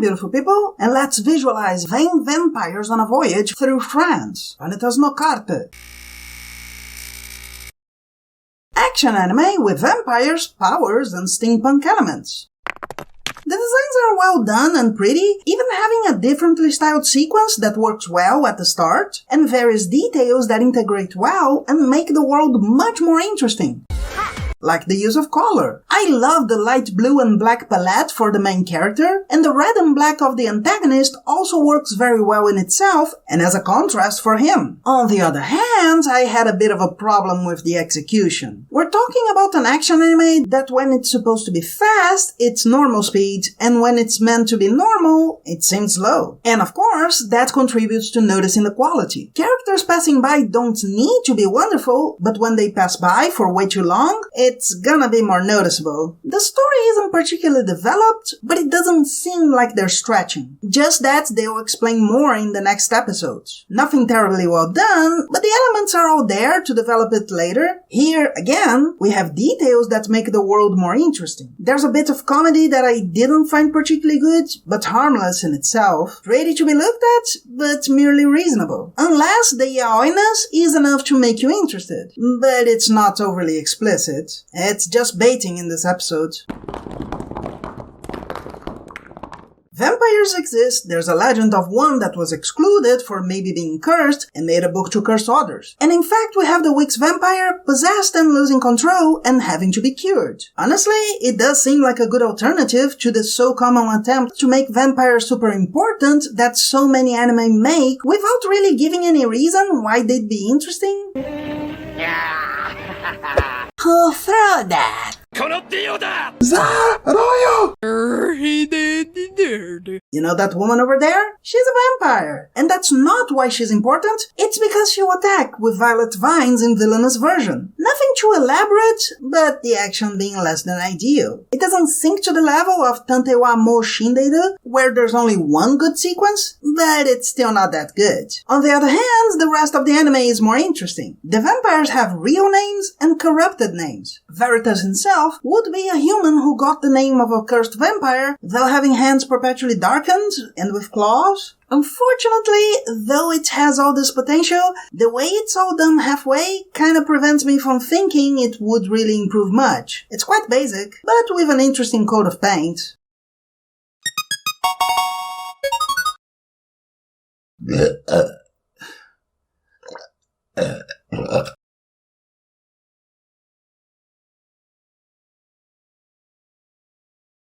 beautiful people, and let's visualize vampires on a voyage through France. Vanitas no Karte. Action anime with vampires, powers, and steampunk elements. The designs are well done and pretty, even having a differently styled sequence that works well at the start, and various details that integrate well and make the world much more interesting. Like the use of color. I love the light blue and black palette for the main character, and the red and black of the antagonist also works very well in itself and as a contrast for him. On the other hand, I had a bit of a problem with the execution. We're talking about an action anime that when it's supposed to be fast, it's normal speed, and when it's meant to be normal, it seems slow. And of course, that contributes to noticing the quality. Characters passing by don't need to be wonderful, but when they pass by for way too long, it's gonna be more noticeable. The story isn't particularly developed, but it doesn't seem like they're stretching. Just that they'll explain more in the next episodes. Nothing terribly well done, but the elements are all there to develop it later. Here, again, we have details that make the world more interesting. There's a bit of comedy that I didn't find particularly good, but harmless in itself. Ready to be looked at, but merely reasonable. Unless the yaoiness is enough to make you interested. But it's not overly explicit. It's just baiting in this episode. Vampires exist, there's a legend of one that was excluded for maybe being cursed and made a book to curse others. And in fact we have the week's vampire possessed and losing control and having to be cured. Honestly, it does seem like a good alternative to the so common attempt to make vampires super important that so many anime make without really giving any reason why they'd be interesting. Who threw that? You know that woman over there? She's a vampire. And that's not why she's important. It's because she'll attack with violet vines in villainous version. Nothing too elaborate, but the action being less than ideal. It doesn't sink to the level of Tante wa mo Shinderu, where there's only one good sequence, but it's still not that good. On the other hand, the rest of the anime is more interesting. The vampires have real names and corrupted names. Vanitas himself would be a human who got the name of a cursed vampire, though having hands perpetually darkened and with claws. Unfortunately, though it has all this potential, the way it's all done halfway kinda prevents me from thinking it would really improve much. It's quite basic, but with an interesting coat of paint.